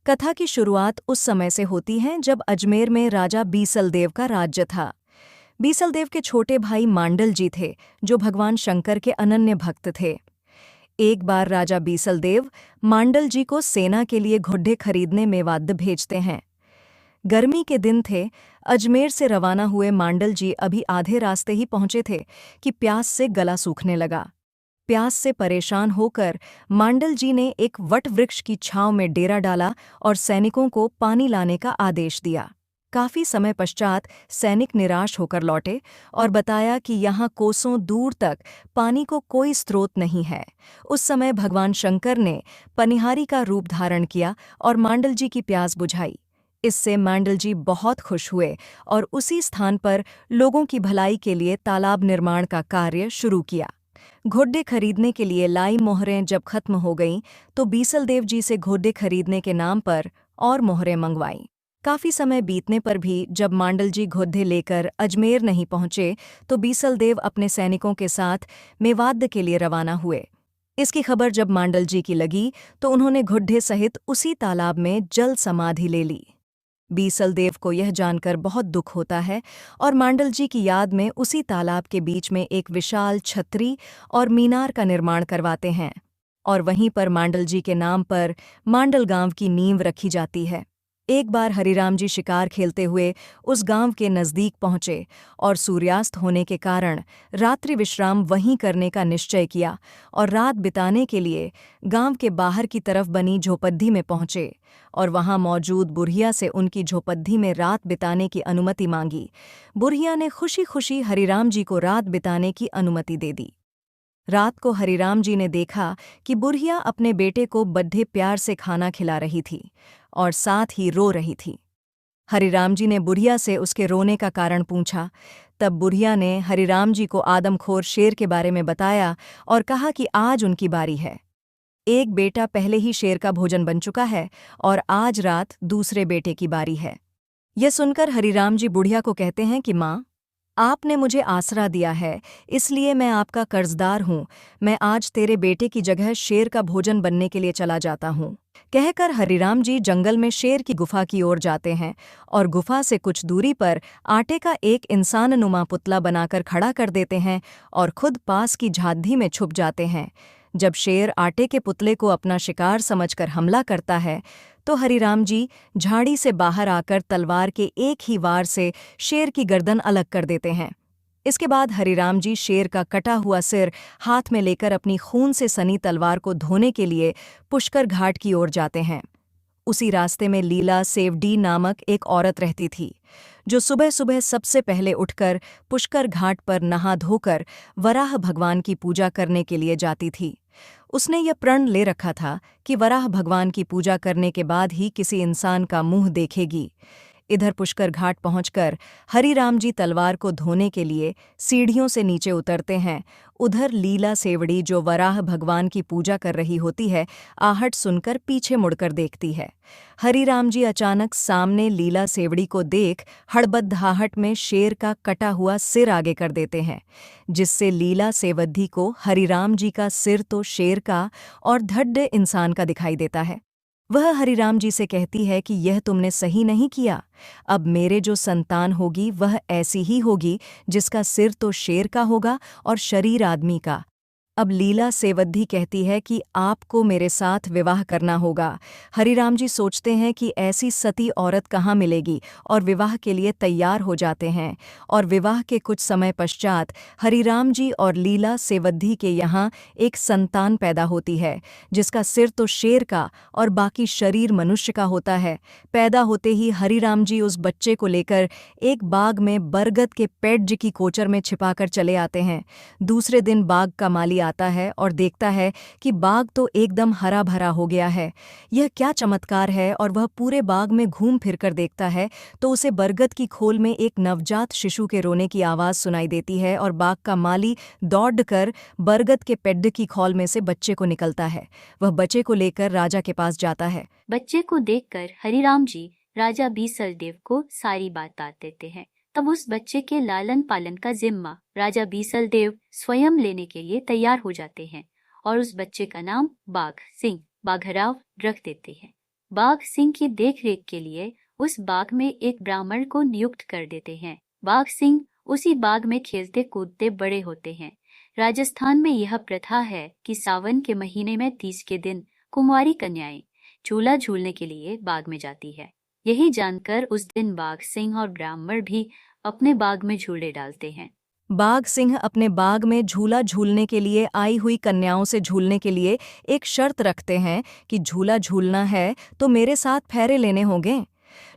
कथा की शुरुआत उस समय से होती है जब अजमेर में राजा बीसल देव का राज्य था। बीसल देव के छोटे भाई मांडल जी थे, जो भगवान शंकर के अनन्य भक्त थे। एक बार राजा बीसल देव मांडल जी को सेना के लिए घोड़े खरीदने मेवाड़ भेजते हैं। गर्मी के दिन थे। अजमेर से रवाना हुए मांडल जी अभी आधे रास्ते ही पहुंचे थे कि प्यास से गला सूखने लगा। प्यास से परेशान होकर मांडल जी ने एक वट वृक्ष की छांव में डेरा डाला और सैनिकों को पानी लाने का आदेश दिया। काफी समय पश्चात सैनिक निराश होकर लौटे और बताया कि यहाँ कोसों दूर तक पानी को कोई स्रोत नहीं है। उस समय भगवान शंकर ने पनिहारी का रूप धारण किया और मांडल जी की प्यास बुझाई। इससे मांडल जी बहुत खुश हुए और उसी स्थान पर लोगों की भलाई के लिए तालाब निर्माण का कार्य शुरू किया। घोड़े खरीदने के लिए लाई मोहरें जब खत्म हो गईं तो बीसल देव जी से घोड़े खरीदने के नाम पर और मोहरें मंगवाईं। काफी समय बीतने पर भी जब मांडल जी घोड़े लेकर अजमेर नहीं पहुंचे तो बीसल देव अपने सैनिकों के साथ मेवाड़ के लिए रवाना हुए। इसकी खबर जब मांडल जी की लगी तो उन्होंने घोड़े सहित उसी तालाब में जल समाधि ले ली। बीसल देव को यह जानकर बहुत दुख होता है और मांडल जी की याद में उसी तालाब के बीच में एक विशाल छतरी और मीनार का निर्माण करवाते हैं और वहीं पर मांडल जी के नाम पर मांडल गांव की नींव रखी जाती है। एक बार हरिराम जी शिकार खेलते हुए उस गांव के नज़दीक पहुंचे और सूर्यास्त होने के कारण रात्रि विश्राम वहीं करने का निश्चय किया और रात बिताने के लिए गांव के बाहर की तरफ बनी झोपड़ी में पहुंचे और वहां मौजूद बुढ़िया से उनकी झोपड़ी में रात बिताने की अनुमति मांगी। बुढ़िया ने खुशी खुशी हरिराम जी को रात बिताने की अनुमति दे दी। रात को हरिराम जी ने देखा कि बुढ़िया अपने बेटे को बड़े प्यार से खाना खिला रही थी और साथ ही रो रही थी। हरिराम जी ने बुढ़िया से उसके रोने का कारण पूछा। तब बुढ़िया ने हरिराम जी को आदमखोर शेर के बारे में बताया और कहा कि आज उनकी बारी है। एक बेटा पहले ही शेर का भोजन बन चुका है और आज रात दूसरे बेटे की बारी है। यह सुनकर हरिराम जी बुढ़िया को कहते हैं कि माँ, आपने मुझे आसरा दिया है, इसलिए मैं आपका कर्जदार हूँ। मैं आज तेरे बेटे की जगह शेर का भोजन बनने के लिए चला जाता हूँ। कहकर हरिराम जी जंगल में शेर की गुफा की ओर जाते हैं और गुफा से कुछ दूरी पर आटे का एक इंसाननुमा पुतला बनाकर खड़ा कर देते हैं और खुद पास की झाड़ी में छुप जाते हैं। जब शेर आटे के पुतले को अपना शिकार समझकर हमला करता है तो हरिराम जी झाड़ी से बाहर आकर तलवार के एक ही वार से शेर की गर्दन अलग कर देते हैं। इसके बाद हरिराम जी शेर का कटा हुआ सिर हाथ में लेकर अपनी खून से सनी तलवार को धोने के लिए पुष्कर घाट की ओर जाते हैं। उसी रास्ते में लीला सेवडी नामक एक औरत रहती थी, जो सुबह सुबह सबसे पहले उठकर पुष्कर घाट पर नहा धोकर वराह भगवान की पूजा करने के लिए जाती थी। उसने यह प्रण ले रखा था कि वराह भगवान की पूजा करने के बाद ही किसी इंसान का मुंह देखेगी। इधर पुष्कर घाट पहुंचकर हरिराम जी तलवार को धोने के लिए सीढ़ियों से नीचे उतरते हैं। उधर लीला सेवड़ी, जो वराह भगवान की पूजा कर रही होती है, आहट सुनकर पीछे मुड़कर देखती है। हरिराम जी अचानक सामने लीला सेवड़ी को देख हड़बड़ाहट में शेर का कटा हुआ सिर आगे कर देते हैं, जिससे लीला सेवधी को हरिराम जी का सिर तो शेर का और धड़ इंसान का दिखाई देता है। वह हरिराम जी से कहती है कि यह तुमने सही नहीं किया। अब मेरे जो संतान होगी वह ऐसी ही होगी, जिसका सिर तो शेर का होगा और शरीर आदमी का। अब लीला सेवधी कहती है कि आपको मेरे साथ विवाह करना होगा। हरिराम जी सोचते हैं कि ऐसी सती औरत कहाँ मिलेगी और विवाह के लिए तैयार हो जाते हैं। और विवाह के कुछ समय पश्चात हरिराम जी और लीला सेवधी के यहाँ एक संतान पैदा होती है, जिसका सिर तो शेर का और बाकी शरीर मनुष्य का होता है। पैदा होते ही हरिराम जी उस बच्चे को लेकर एक बाग में बरगद के पेड़ की कोचर में छिपाकर चले आते हैं। दूसरे दिन बाग का माली आता है और देखता है कि बाग तो एकदम हरा भरा हो गया है। यह क्या चमत्कार है। और वह पूरे बाग में घूम फिर कर देखता है तो उसे बरगद की खोल में एक नवजात शिशु के रोने की आवाज़ सुनाई देती है और बाग का माली दौड़कर बरगद के पेड़ की खोल में से बच्चे को निकलता है। वह बच्चे को लेकर राजा के पास जाता है। बच्चे को देखकर हरिराम जी राजा बीसल देव को सारी बात बता देते हैं। तब उस बच्चे के लालन पालन का जिम्मा राजा बीसल देव स्वयं लेने के लिए तैयार हो जाते हैं और उस बच्चे का नाम बाघ सिंह बाघराव रख देते हैं। बाघ सिंह की देखरेख के लिए उस बाग में एक ब्राह्मण को नियुक्त कर देते हैं। बाघ सिंह उसी बाग में खेलते कूदते बड़े होते हैं। राजस्थान में यह प्रथा है कि सावन के महीने में 30 के दिन कुंवारी कन्याएं झूला झूलने के लिए बाग में जाती है। यही जानकर उस दिन बाघ सिंह और ब्राह्मण भी अपने बाग में झूले डालते हैं। बाघ सिंह अपने बाग में झूला झूलने के लिए आई हुई कन्याओं से झूलने के लिए एक शर्त रखते हैं कि झूला झूलना है तो मेरे साथ फेरे लेने होंगे।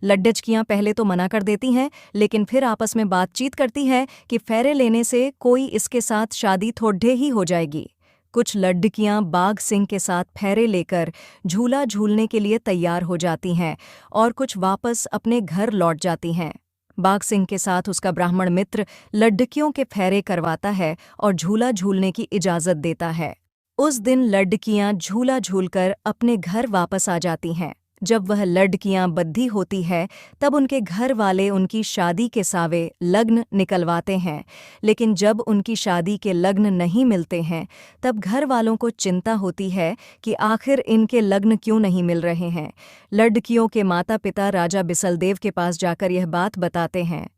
लड्डचकियां पहले तो मना कर देती हैं, लेकिन फिर आपस में बातचीत करती है कि फेरे लेने से कोई इसके साथ शादी थोड़े ही हो जाएगी। कुछ लड्डकियां बाघ सिंह के साथ फेरे लेकर झूला झूलने के लिए तैयार हो जाती हैं और कुछ वापस अपने घर लौट जाती हैं। बाघ सिंह के साथ उसका ब्राह्मण मित्र लड्डकियों के फेरे करवाता है और झूला झूलने की इजाज़त देता है। उस दिन लड्डकियां झूला झूलकर अपने घर वापस आ जाती हैं। जब वह लड़कियां बद्धी होती है तब उनके घर वाले उनकी शादी के सावे लग्न निकलवाते हैं, लेकिन जब उनकी शादी के लग्न नहीं मिलते हैं तब घर वालों को चिंता होती है कि आखिर इनके लग्न क्यों नहीं मिल रहे हैं। लड़कियों के माता पिता राजा बिसलदेव के पास जाकर यह बात बताते हैं।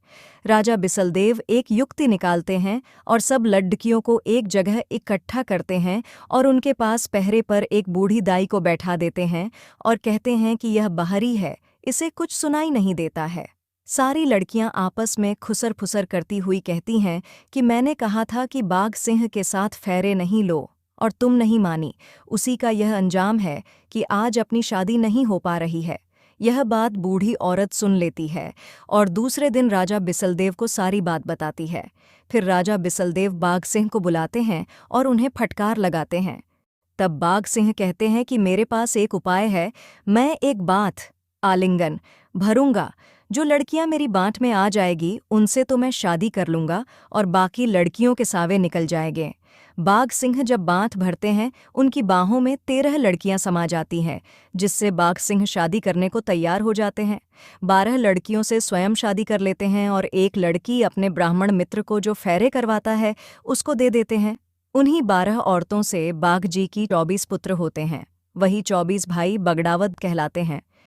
राजा बिसलदेव एक युक्ति निकालते हैं और सब लड़कियों को एक जगह इकट्ठा करते हैं और उनके पास पहरे पर एक बूढ़ी दाई को बैठा देते हैं और कहते हैं कि यह बाहरी है, इसे कुछ सुनाई नहीं देता है। सारी लड़कियां आपस में खुसर फुसर करती हुई कहती हैं कि मैंने कहा था कि बाघ सिंह के साथ फेरे नहीं लो और तुम नहीं मानी। उसी का यह अंजाम है कि आज अपनी शादी नहीं हो पा रही है। यह बात बूढ़ी औरत सुन लेती है और दूसरे दिन राजा बिसलदेव को सारी बात बताती है। फिर राजा बिसलदेव बाघ सिंह को बुलाते हैं और उन्हें फटकार लगाते हैं। तब बाघ सिंह कहते हैं कि मेरे पास एक उपाय है, मैं एक बात आलिंगन भरूंगा, जो लड़कियां मेरी बाँट में आ जाएगी उनसे तो मैं शादी कर लूंगा और बाकी लड़कियों के सावे निकल जाएंगे। बाघ सिंह जब बाँट भरते हैं उनकी बाहों में 13 लड़कियां समा जाती हैं, जिससे बाघ सिंह शादी करने को तैयार हो जाते हैं। 12 लड़कियों से स्वयं शादी कर लेते हैं और एक लड़की अपने ब्राह्मण मित्र को जो फेरे करवाता है उसको दे देते हैं। उन्हीं 12 औरतों से बाघ जी की 24 पुत्र होते हैं। वही 24 भाई बगड़ावत कहलाते हैं।